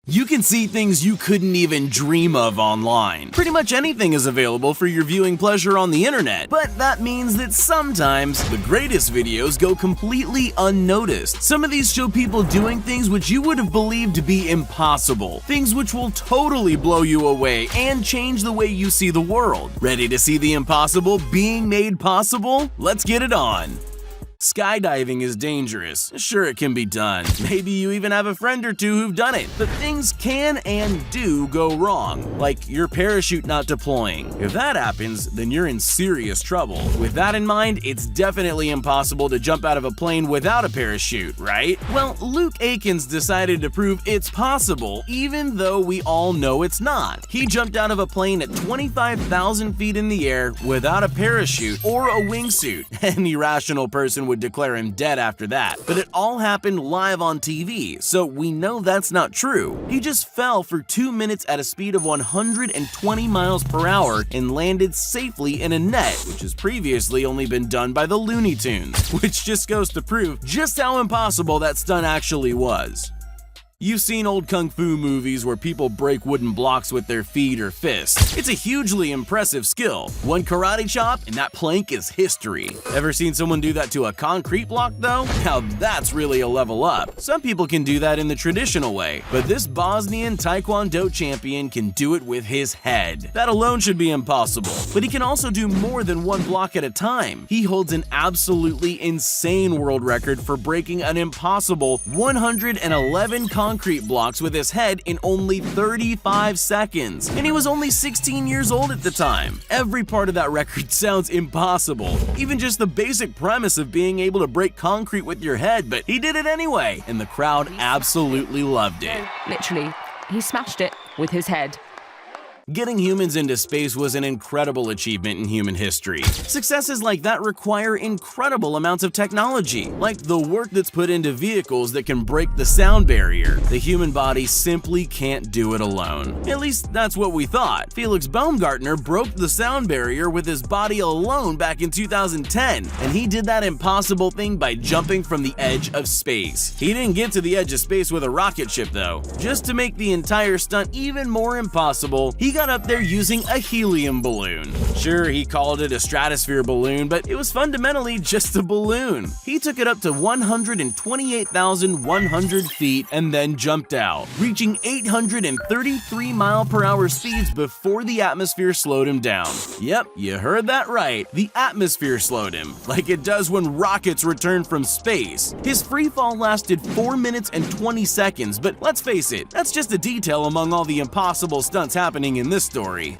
You can see things you couldn't even dream of online. Pretty much anything is available for your viewing pleasure on the internet, but that means that sometimes the greatest videos go completely unnoticed. Some of these show people doing things which you would have believed to be impossible, things which will totally blow you away and change the way you see the world. Ready to see the impossible being made possible? Let's get it on! Skydiving is dangerous. Sure, it can be done. Maybe you even have a friend or two who've done it. But things can and do go wrong, like your parachute not deploying. If that happens, then you're in serious trouble. With that in mind, it's definitely impossible to jump out of a plane without a parachute, right? Well, Luke Akins decided to prove it's possible, even though we all know it's not. He jumped out of a plane at 25,000 feet in the air without a parachute or a wingsuit. Any rational person would declare him dead after that. But it all happened live on TV, so we know that's not true. He just fell for 2 minutes at a speed of 120 miles per hour and landed safely in a net, which has previously only been done by the Looney Tunes, which just goes to prove just how impossible that stunt actually was. You've seen old kung fu movies where people break wooden blocks with their feet or fists. It's a hugely impressive skill. One karate chop and that plank is history. Ever seen someone do that to a concrete block though? Now that's really a level up. Some people can do that in the traditional way, but this Bosnian Taekwondo champion can do it with his head. That alone should be impossible, but he can also do more than one block at a time. He holds an absolutely insane world record for breaking an impossible 111 concrete blocks with his head in only 35 seconds. And he was only 16 years old at the time. Every part of that record sounds impossible. Even just the basic premise of being able to break concrete with your head, but he did it anyway, and the crowd absolutely loved it. Literally, he smashed it with his head. Getting humans into space was an incredible achievement in human history. Successes like that require incredible amounts of technology, like the work that's put into vehicles that can break the sound barrier. The human body simply can't do it alone. At least that's what we thought. Felix Baumgartner broke the sound barrier with his body alone back in 2010, and he did that impossible thing by jumping from the edge of space. He didn't get to the edge of space with a rocket ship though. Just to make the entire stunt even more impossible, he got up there using a helium balloon. Sure, he called it a stratosphere balloon, but it was fundamentally just a balloon. He took it up to 128,100 feet and then jumped out, reaching 833 mile-per-hour speeds before the atmosphere slowed him down. Yep, you heard that right. The atmosphere slowed him, like it does when rockets return from space. His free fall lasted 4 minutes and 20 seconds, but let's face it, that's just a detail among all the impossible stunts happening in this story.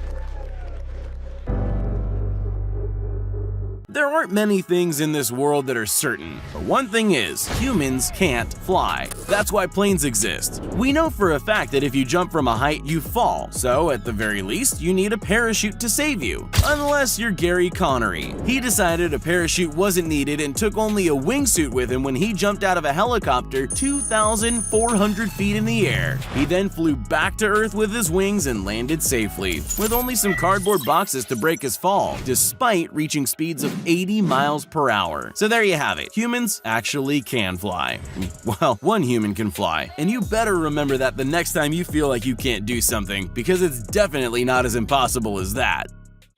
There aren't many things in this world that are certain, but one thing is, humans can't fly. That's why planes exist. We know for a fact that if you jump from a height, you fall, so at the very least, you need a parachute to save you. Unless you're Gary Connery. He decided a parachute wasn't needed and took only a wingsuit with him when he jumped out of a helicopter 2,400 feet in the air. He then flew back to Earth with his wings and landed safely, with only some cardboard boxes to break his fall, despite reaching speeds of 80 miles per hour. So there you have it. Humans actually can fly. Well, one human can fly. And you better remember that the next time you feel like you can't do something, because it's definitely not as impossible as that.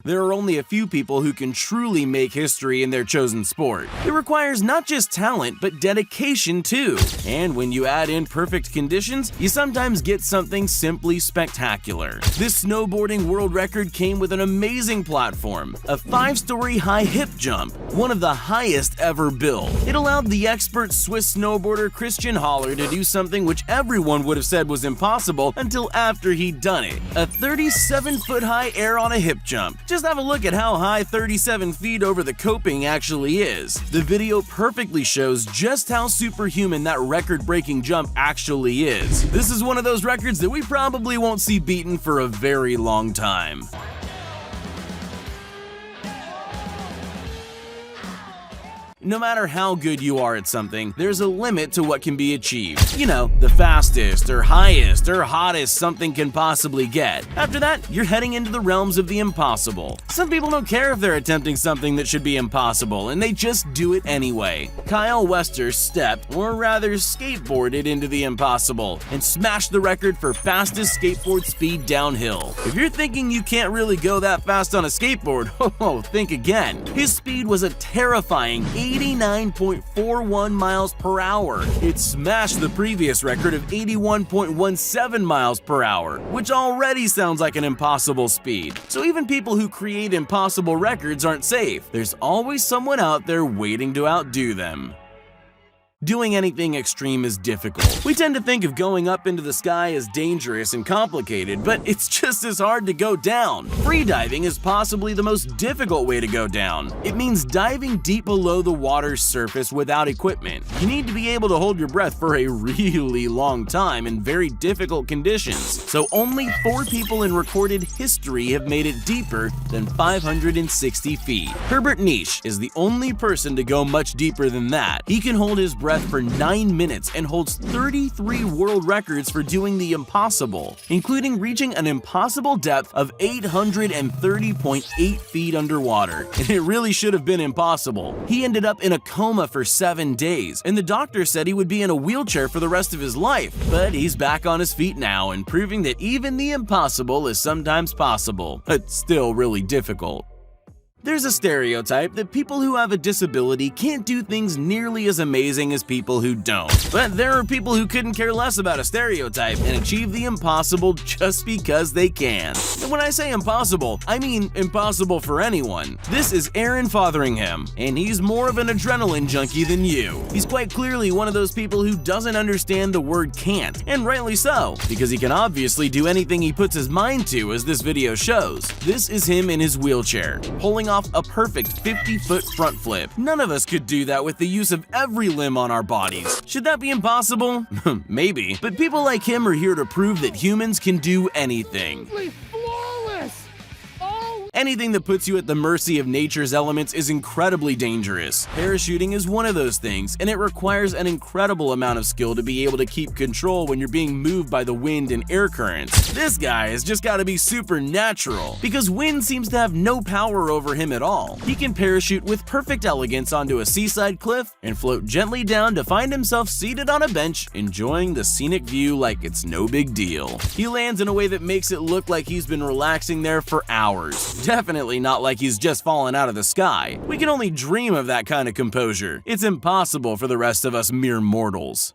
There are only a few people who can truly make history in their chosen sport. It requires not just talent, but dedication too. And when you add in perfect conditions, you sometimes get something simply spectacular. This snowboarding world record came with an amazing platform, a 5-story high hip jump, one of the highest ever built. It allowed the expert Swiss snowboarder Cristiano to do something which everyone would have said was impossible until after he'd done it, a 37-foot high air on a hip jump. Just have a look at how high 37 feet over the coping actually is. The video perfectly shows just how superhuman that record-breaking jump actually is. This is one of those records that we probably won't see beaten for a very long time. No matter how good you are at something, there's a limit to what can be achieved. You know, the fastest or highest or hottest something can possibly get. After that, you're heading into the realms of the impossible. Some people don't care if they're attempting something that should be impossible, and they just do it anyway. Kyle Wester stepped, or rather skateboarded, into the impossible and smashed the record for fastest skateboard speed downhill. If you're thinking you can't really go that fast on a skateboard, think again. His speed was a terrifying 89.41 miles per hour. It smashed the previous record of 81.17 miles per hour, which already sounds like an impossible speed. So even people who create impossible records aren't safe. There's always someone out there waiting to outdo them. Doing anything extreme is difficult. We tend to think of going up into the sky as dangerous and complicated, but it's just as hard to go down. Freediving is possibly the most difficult way to go down. It means diving deep below the water's surface without equipment. You need to be able to hold your breath for a really long time in very difficult conditions. So only 4 people in recorded history have made it deeper than 560 feet. Herbert Niche is the only person to go much deeper than that. He can hold his breath for 9 minutes and holds 33 world records for doing the impossible, including reaching an impossible depth of 830.8 feet underwater. And it really should have been impossible. He ended up in a coma for 7 days, and the doctor said he would be in a wheelchair for the rest of his life. But he's back on his feet now and proving that even the impossible is sometimes possible, but still really difficult. There's a stereotype that people who have a disability can't do things nearly as amazing as people who don't. But there are people who couldn't care less about a stereotype and achieve the impossible just because they can. And when I say impossible, I mean impossible for anyone. This is Aaron Fotheringham, and he's more of an adrenaline junkie than you. He's quite clearly one of those people who doesn't understand the word can't, and rightly so, because he can obviously do anything he puts his mind to, as this video shows. This is him in his wheelchair, pulling off a perfect 50-foot front flip. None of us could do that with the use of every limb on our bodies. Should that be impossible? Maybe. But people like him are here to prove that humans can do anything. Anything that puts you at the mercy of nature's elements is incredibly dangerous. Parachuting is one of those things, and it requires an incredible amount of skill to be able to keep control when you're being moved by the wind and air currents. This guy has just got to be supernatural, because wind seems to have no power over him at all. He can parachute with perfect elegance onto a seaside cliff and float gently down to find himself seated on a bench, enjoying the scenic view like it's no big deal. He lands in a way that makes it look like he's been relaxing there for hours. Definitely not like he's just fallen out of the sky. We can only dream of that kind of composure. It's impossible for the rest of us mere mortals.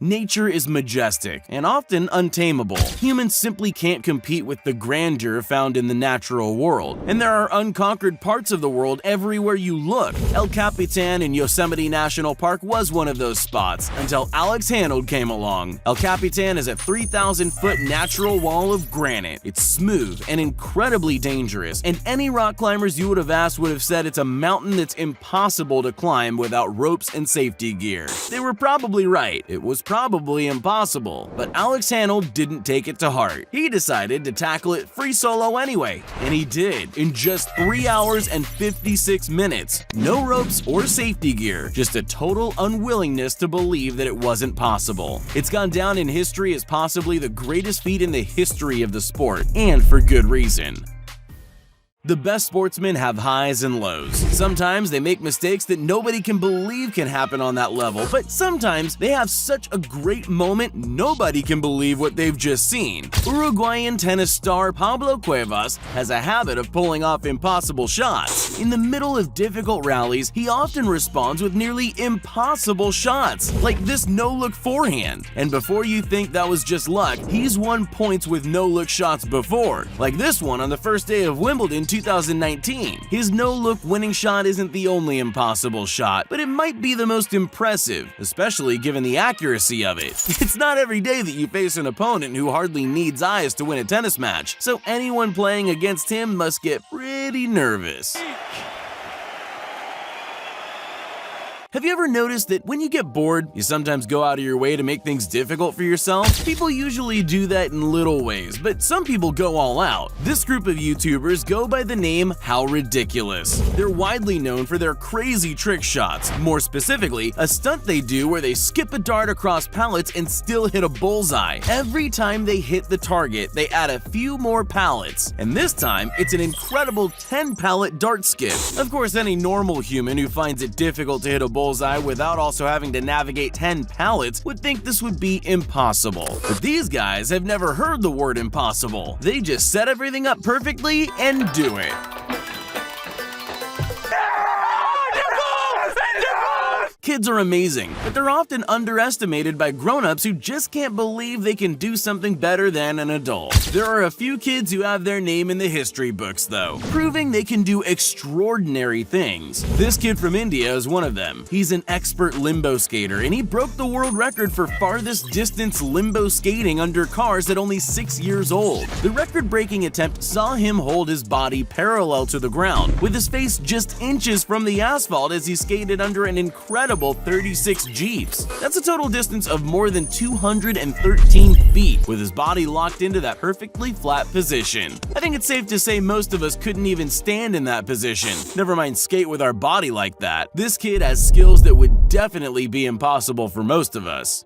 Nature is majestic and often untamable. Humans simply can't compete with the grandeur found in the natural world, and there are unconquered parts of the world everywhere you look. El Capitan in Yosemite National Park was one of those spots until Alex Honnold came along. El Capitan is a 3,000-foot natural wall of granite. It's smooth and incredibly dangerous, and any rock climbers you would have asked would have said it's a mountain that's impossible to climb without ropes and safety gear. They were probably right. It was probably impossible, but Alex Honnold didn't take it to heart. He decided to tackle it free solo anyway, and he did in just 3 hours and 56 minutes. No ropes or safety gear, just a total unwillingness to believe that it wasn't possible. It's gone down in history as possibly the greatest feat in the history of the sport, and for good reason. The best sportsmen have highs and lows. Sometimes they make mistakes that nobody can believe can happen on that level, but sometimes they have such a great moment nobody can believe what they've just seen. Uruguayan tennis star Pablo Cuevas has a habit of pulling off impossible shots. In the middle of difficult rallies, he often responds with nearly impossible shots, like this no-look forehand. And before you think that was just luck, he's won points with no-look shots before, like this one on the first day of Wimbledon 2019. His no-look winning shot isn't the only impossible shot, but it might be the most impressive, especially given the accuracy of it. It's not every day that you face an opponent who hardly needs eyes to win a tennis match, so anyone playing against him must get pretty nervous. Have you ever noticed that when you get bored, you sometimes go out of your way to make things difficult for yourself? People usually do that in little ways, but some people go all out. This group of YouTubers go by the name How Ridiculous. They're widely known for their crazy trick shots. More specifically, a stunt they do where they skip a dart across pallets and still hit a bullseye. Every time they hit the target, they add a few more pallets, and this time it's an incredible 10-pallet dart skip. Of course, any normal human who finds it difficult to hit a bullseye without also having to navigate 10 pallets would think this would be impossible. But these guys have never heard the word impossible. They just set everything up perfectly and do it. Kids are amazing, but they're often underestimated by grown-ups who just can't believe they can do something better than an adult. There are a few kids who have their name in the history books, though, proving they can do extraordinary things. This kid from India is one of them. He's an expert limbo skater, and he broke the world record for farthest distance limbo skating under cars at only 6 years old. The record-breaking attempt saw him hold his body parallel to the ground, with his face just inches from the asphalt as he skated under an incredible 36 Jeeps. That's a total distance of more than 213 feet, with his body locked into that perfectly flat position. I think it's safe to say most of us couldn't even stand in that position, never mind skate with our body like that. This kid has skills that would definitely be impossible for most of us.